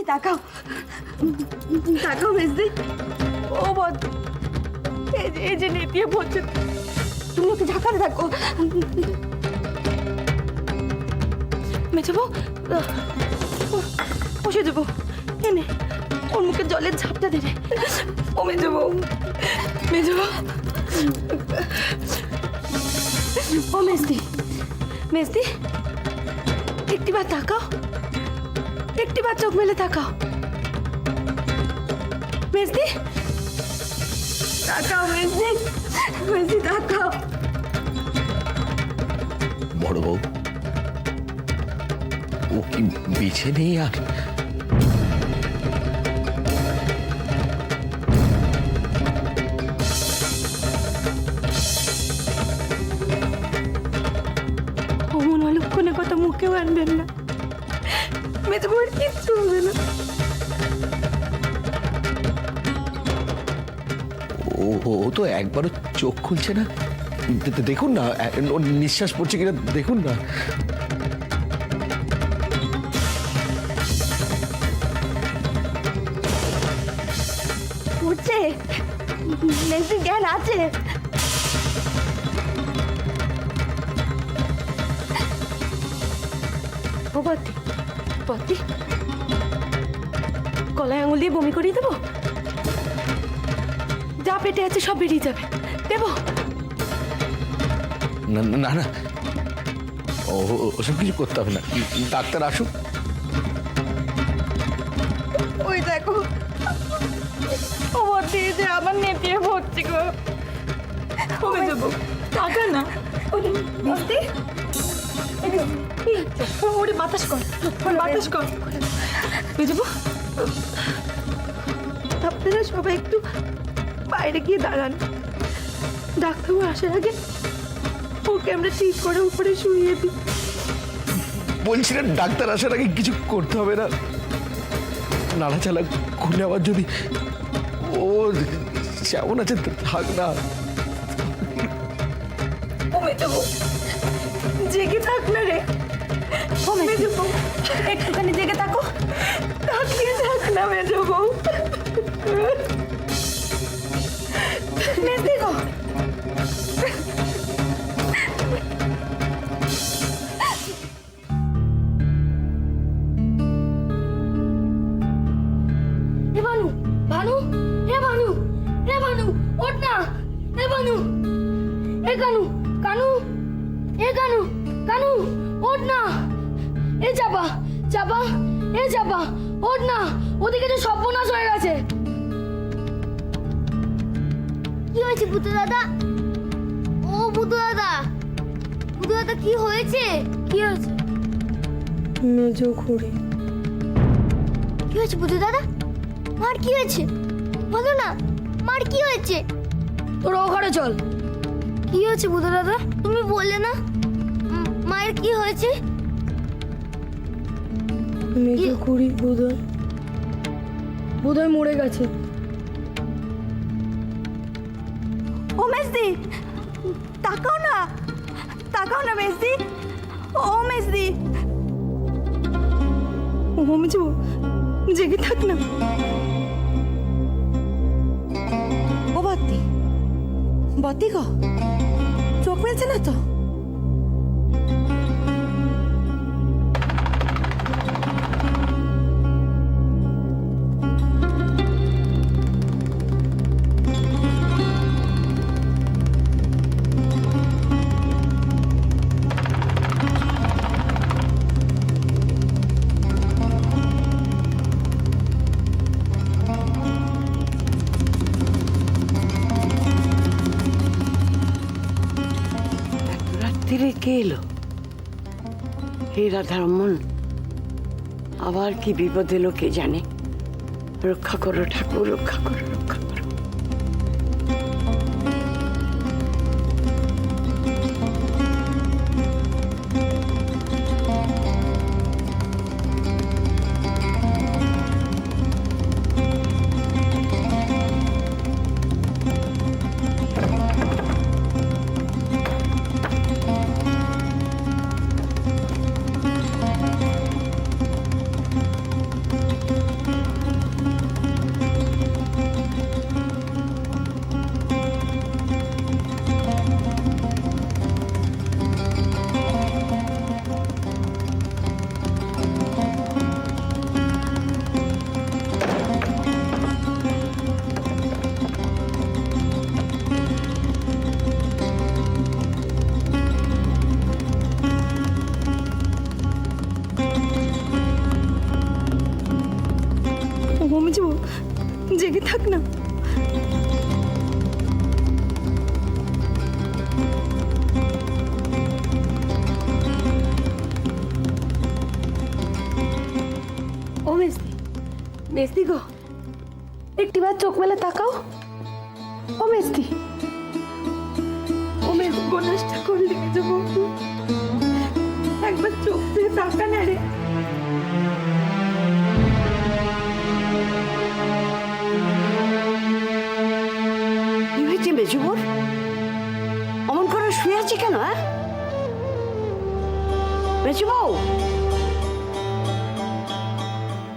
মেজদি তাকাও, তাকাও মেজদি। ও বদ, এই যে নেতিয়ে পড়ছে, তুমি একটু ঝাঁকাতে থাকো। মেজবো বসে দেবো, এনে ওর মুখে জলের ঝাপটা দে রে। ও মেজবো, মেজবো। ও মেজদি, মেজদি একটিবার তাকাও, একটিবার চোখ মেলে তাকাও। মেজদি তাকাও, মেজদি, মেজদি তাকাও। বড় বউ, ও কি বেঁচে নেই আর? অমন অলক্ষণে কথা মুখেও আনবেন না, মেজবুর কিচ্ছু হবে না। ও তো একবারও চোখ খুলছে না। দেখুন না ওর নিঃশ্বাস পড়ছে কিনা, দেখুন না। উঠছে, মেজদির জ্ঞান আছে। ও পতি, পতি গলায় আঙুল দিয়ে বমি করিয়ে দেবো? যা পেটে আছে সব বেরিয়ে যাবে, দেবো? না না না, ওসব কিছু করতে হবে না, ডাক্তার আসুক। ওই দেখো, ও পতি যে আমার নেতিয়ে পড়ছে গো। কমে যাবো, টাকা না। মিস্তি ওরে বাতাস কর, বাতাস কর। বুঝবো, আপনারা সবাই একটু বাইরে গিয়ে দাঁড়ান, ডাক্তারবাবু আসার আগে ওকে আমরা ঠিক করে উপরে শুইয়ে দিই। বলছিলেন ডাক্তার আসার আগে কিছু করতে হবে না, নাড়াচাড়া খুলে আবার যদি ও যেমন আছে থাক না। জেগে থাক না রে, একটুখানি জেগে থাকো, তাকিয়ে থাক না মেজো বউ। মেজদি গো, ভানু, ভানু, হে ভানু, হে ভানু, ওঠ না, হে ভানু, হে কানু, কানু, হে কানু, কানু, ওঠ না, এ চাপা, চাপা, এ চাপা, ওঠ না, ওদিকে তো সর্বনাশ হয়ে গেছে। কি হয়েছে বুধু দাদা? ও বুধু দাদা, বুধু দাদা কি হয়েছে? কি হয়েছে? মেজো খুঁড়ি। কি হয়েছে বুধু দাদা? মার কি হয়েছে? বলো না, মার কি হয়েছে? তোরা ওখানে চল। কি হয়েছে বুধু দাদা? তুমি বললে না মায়ের কি হয়েছে? মেজো খুঁড়ি বোধহয় মরে গেছে। ও মেজদি, তাকাও না, তাকাও না মেজদি, ও মেজদি। ও মেজো, জেগে থাক না। ও বত্তি, বত্তি গো, চোখ মেলছে না তো? রাত্রিরে কে এলো? হে রাধারমন, আবার কি বিপদ এলো কে জানে। রক্ষা করো ঠাকুর, রক্ষা করো, রক্ষা করো। মেজো জেগে থাক না। ও মেজদি, মেজদি গো, একটিবার চোখ মেলে তাকাও। ও মেজদি, ও মেজদি বোনাসটা করলে মেজো বন্ধু, একবার চোখ দিয়ে তাকা না রে। কি হয়েছে মেজুবর? অমন করে শুয়ে আছে কেন? হ্যাঁ মেজুবউ,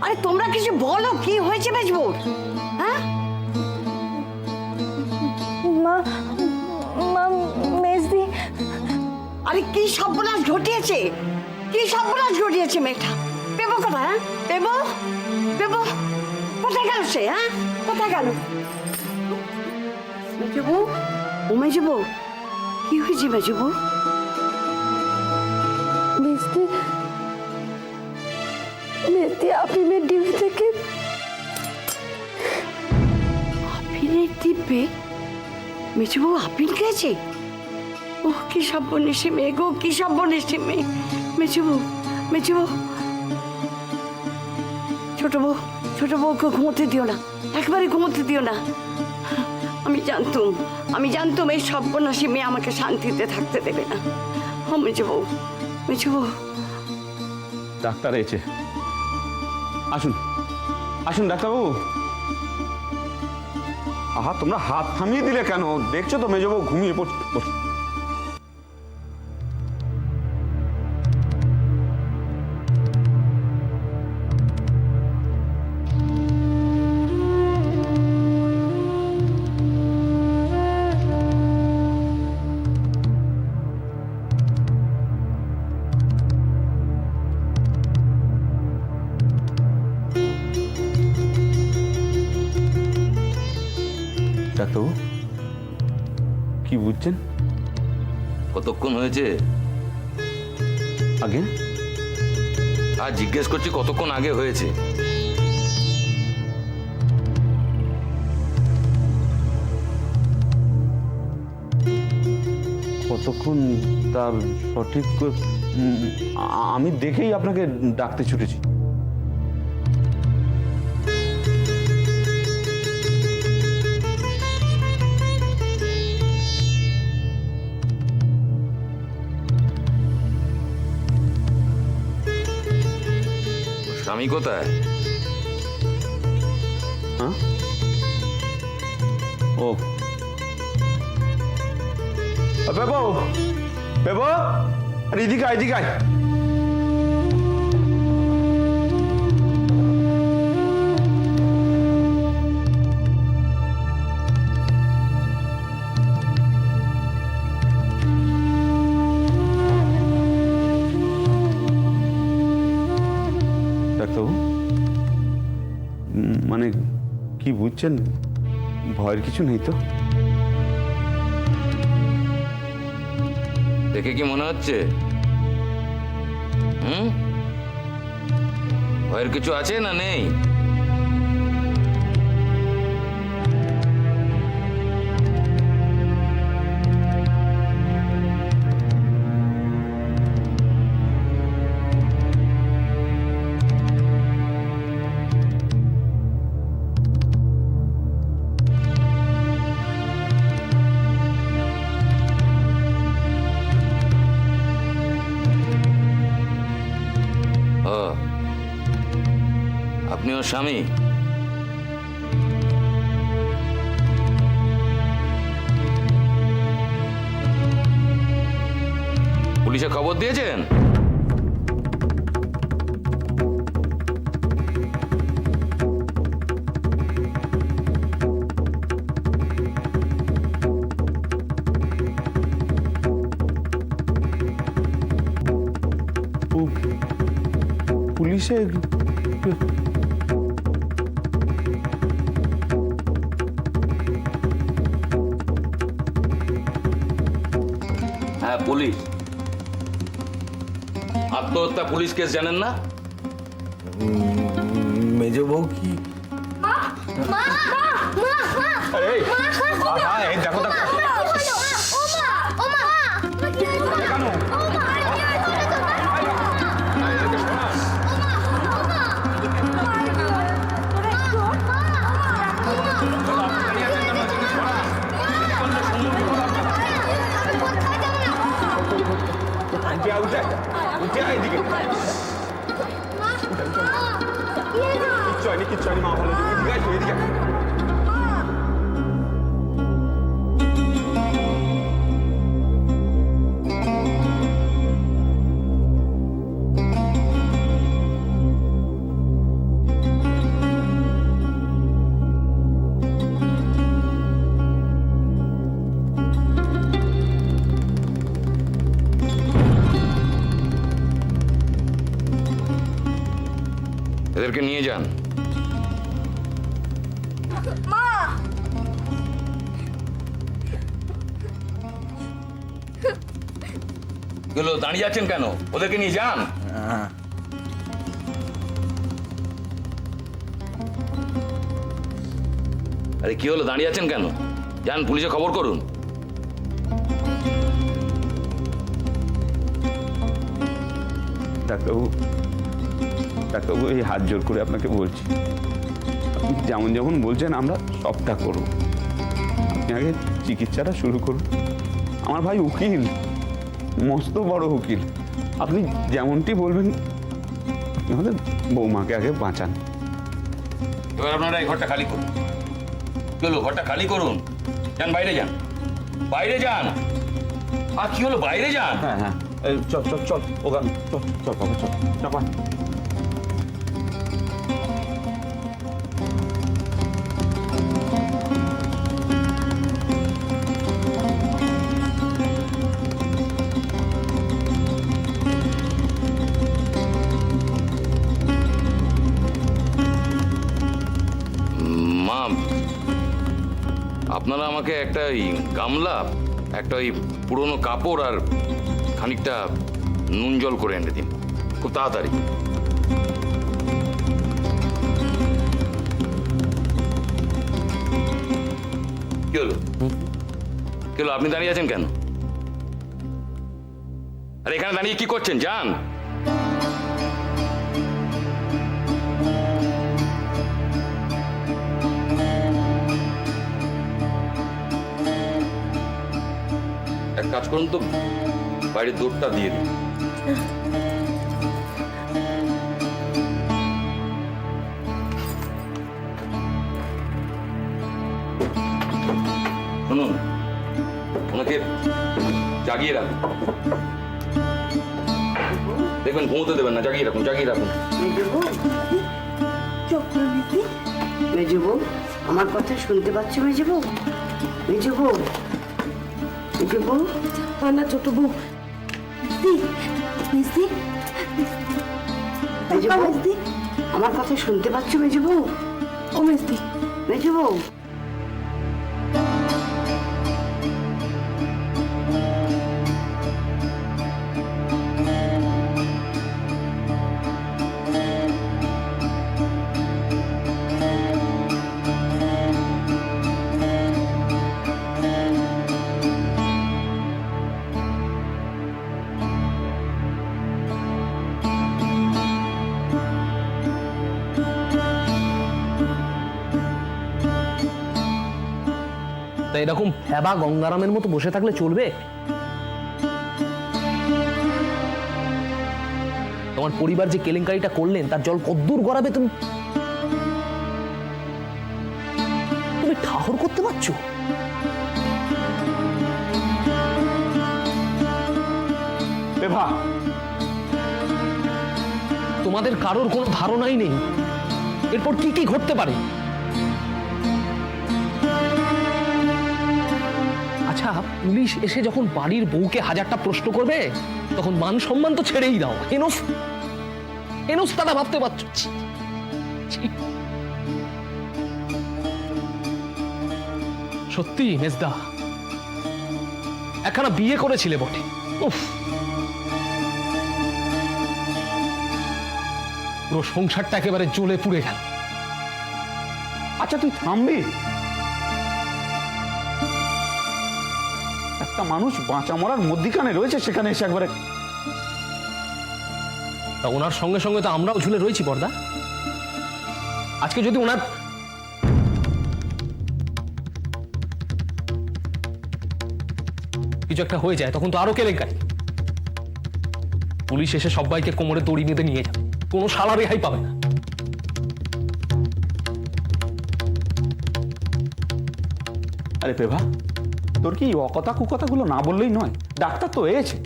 আরে তোমরা কিছু বলো, কি হয়েছে মেজুবর? হ্যাঁ মা, মা মেজদি, আরে কি সর্বনাশ ঘটিয়েছে, কি সর্বনাশ ঘটিয়েছে মেয়েটা? পেবো কোথায়? হ্যাঁ পেবো, পেবো কোথায় গেল সে? হ্যাঁ কোথায় গেল? মেজুবউ, ও মেজুবউ, কি হয়েছে মেজুবউ? মেজদি, মেজদি আপিমের ডিউটি থেকে আপিনের দিব্যে? মেজুবউ আপিন খেয়েছে? ও কি সর্বনেশে মেয়ে গো, কি সর্বনেশে মেয়ে। মেজুবউ, মেজুবউ, ছোট বউ, ছোট বউকে ঘুমোতে দিও না, একবারে ঘুমোতে দিও না। আমি জানতুম এই সর্বনাশী মেয়ে আমাকে শান্তিতে থাকতে দেবে না। ও মেজুবউ, মেজুবউ। ডাক্তার এসেছে, আসুন আসুন ডাক্তারবাবু। আহা, তোমরা হাত থামিয়ে দিলে কেন? দেখছো তো মেজবাবু ঘুমিয়ে পড়ছে। ডাক্তারবাবু কি বুঝছেন? কতক্ষণ হয়েছে? আগে আর জিজ্ঞেস করছি কতক্ষণ আগে হয়েছে? কতক্ষণ তার সঠিক আমি দেখেই আপনাকে ডাকতে ছুটেছি। স্বামী কোথায়? হ্যাঁ ও বেবো, বেবো, আর এদিকে আয়, এদিকে আয়। ডাক্তারবাবু, মানে কি বুঝছেন? ভয়ের কিছু নেই তো? দেখে কি মনে হচ্ছে? ভয়ের কিছু আছে না নেই? আপনি ওর স্বামী? পুলিশে খবর দিয়েছেন? পুলিশে হ্যাঁ পুলিশ। আত্মহত্যা পুলিশ কেস জানেন না? মেজ বউ কি কিচ্ছু হয়নি, মা ভালো আছে, ঠিক আছে, এদিকে আয়। এদেরকে নিয়ে যান। গেলো, দাঁড়িয়ে আছেন কেন? ওদেরকে নিয়ে যান। আরে কি হলো, দাঁড়িয়ে আছেন কেন? যান, পুলিশে খবর করুন। ডাক্তারবাবু, ডাক্তারবাবু, এই হাত জোর করে আপনাকে বলছি, আপনি যেমন যেমন বলছেন আমরা সবটা করব। আপনি আগে চিকিৎসাটা শুরু করুন। আমার ভাই উকিল, মস্ত বড় উকিল, আপনি যেমনটি বলবেন। আপনি আমাদের বৌমাকে আগে বাঁচান। এবার আপনারা এই ঘরটা খালি করুন। চলো, ঘরটা খালি করুন। যান, বাইরে যান, বাইরে যান। আর কি হলো, বাইরে যান। হ্যাঁ হ্যাঁ, চল চল চল, ওখান চল চল বাবা, চল চাপা। মা, আপনারা আমাকে একটা ওই গামলা, একটা ওই পুরনো কাপড় আর খানিকটা নুন জল করে এনে দিন, খুব তাড়াতাড়ি। কি হলো, কি হলো, আপনি দাঁড়িয়ে আছেন কেন? আর এখানে দাঁড়িয়ে কি করছেন? যান। এক কাজ করুন তো, বাইরের দৌড়টা দিয়ে দিন। শুনুন, ওনাকে জাগিয়ে রাখুন। দেখবেন ঘুমোতে দেবেন না, জাগিয়ে রাখুন, জাগিয়ে রাখুন। মেজবু, আমার কথা শুনতে পাচ্ছ মেজবু? মেজবু, মেজবু, না ছোট বউ, মিস্তি মেজবু, আমার কথা শুনতে পাচ্ছ মেজবু? ও মিস্তি, মেজবু, তা এরকম ফ্যাবা গঙ্গারামের মতো বসে থাকলে চলবে? তোমার পরিবার যে কেলেঙ্কারিটা করলেন তার জল কদ্দূর গড়াবে তুমি? তুমি ঠাহর করতে পারছো? বেভা, তোমাদের কারোর কোনো ধারণাই নেই এরপর কি কি ঘটতে পারে। আচ্ছা, পুলিশ এসে যখন বাড়ির বউকে হাজারটা প্রশ্ন করবে তখন মান সম্মান তো ছেড়েই দাও, হেনস্থাটা ভাবতে পারছো? ছি, ছি। সত্যি মেজদা, একখানা বিয়ে করেছিলে বটে, উফ, পুরো সংসারটা একেবারে জ্বলে পুড়ে গেল। আচ্ছা তুই থামবি? একটা মানুষ বাঁচা মরার মধ্যিখানে রয়েছে, সেখানে এসে একবারে। তা ওনার সঙ্গে সঙ্গে তো আমরাও ঝুলে রয়েছি বর্দা। আজকে যদি ওনার কিছু একটা হয়ে যায় তখন তো আরো কেলেঙ্কারি। পুলিশ এসে সবাইকে কোমরে দড়ি বেঁধে নিয়ে যাবে, কোনো শালা রেহাই পাবে না। আরে পেভা, তোর কি এই অকথা কুকথাগুলো না বললেই নয়? ডাক্তার তো এসেছে,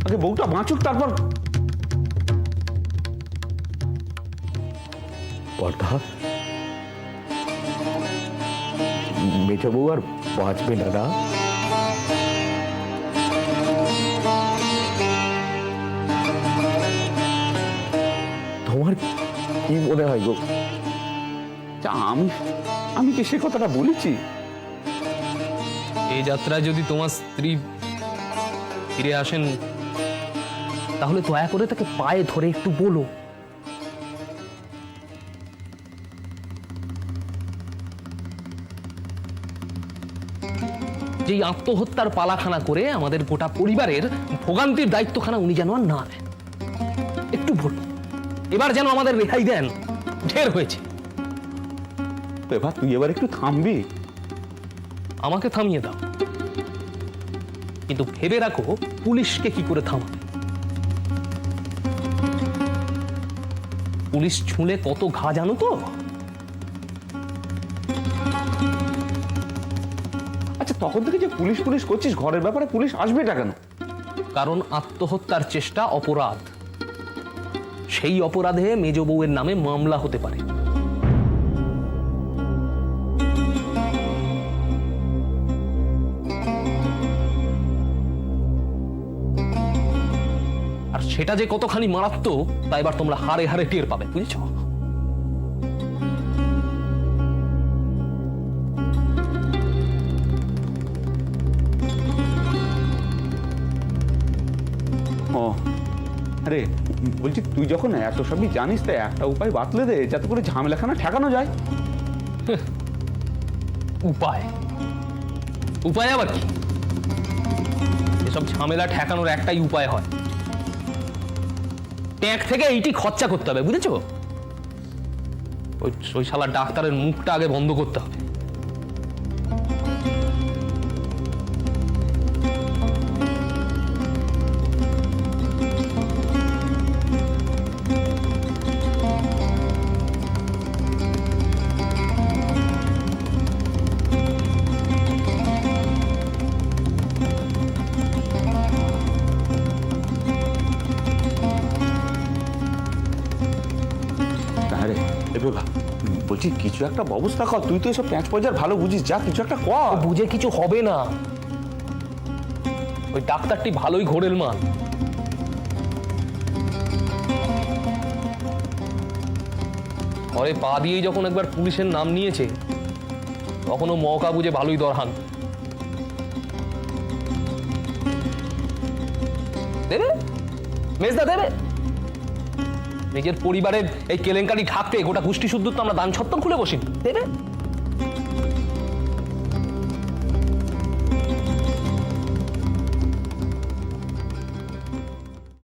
আগে বউটা বাঁচুক তারপর। বর্ধা, মেজো বউ আর বাঁচবে না না? তোমার কি মনে হয় গো? যা, আমি কি সে কথাটা বলেছি? এই যাত্রায় যদি তোমার স্ত্রী ফিরে আসেন তাহলে দয়া করে তাকে পায়ে ধরে একটু বলো। যেই আত্মহত্যার পালাখানা করে আমাদের গোটা পরিবারের ভোগান্তির দায়িত্বখানা উনি যেন আর না নেন। একটু বলুন, এবার যেন আমাদের রেহাই দেন, ঢের হয়েছে। পেভা, তুই এবার একটু থামবি? আমাকে থামিয়ে দাও, কিন্তু ভেবে রাখো পুলিশকে কি করে থামাবে। পুলিশ ছুঁলে কত ঘা জানো তো? আচ্ছা, তখন থেকে যে পুলিশ পুলিশ করছিস, ঘরের ব্যাপারে পুলিশ আসবেটা কেন? কারণ আত্মহত্যার চেষ্টা অপরাধ, সেই অপরাধে মেজ বউয়ের নামে মামলা হতে পারে। আর সেটা যে কতখানি মারাত্মক তা এবার তোমরা হারে হারে টের পাবে, বুঝেছো? ও আরে, বলছি তুই যখন এত সবই জানিস, তাই একটা উপায় বাতলে দে যাতে করে ঝামেলাখানা ঠেকানো যায়। উপায়? উপায় আবার কি? এসব ঝামেলা ঠেকানোর একটাই উপায় হয়, ট্যাঙ্ক থেকে এইটি খরচা করতে হবে, বুঝেছো? ওই শালা ডাক্তারের মুখটা আগে বন্ধ করতে হবে। আরে এ বাবা, বলছি কিছু একটা ব্যবস্থা কর, তুই তো এসব প্যাঁচ পয়সার ভালো বুঝিস, যা কিছু একটা কর। বুঝে কিছু হবে না, ওই ডাক্তারটি ভালোই ঘোরেল মাল। ঘরে পা দিয়েই যখন একবার পুলিশের নাম নিয়েছে তখনও মৌকা বুঝে ভালোই দরহান দেবে, মেজদা দেবে। নিজের পরিবারের এই কেলেঙ্কারি ঢাকতে গোটা গোষ্ঠী শুদ্ধ তো আমরা দান ছত্তর খুলে বসি, দেবে।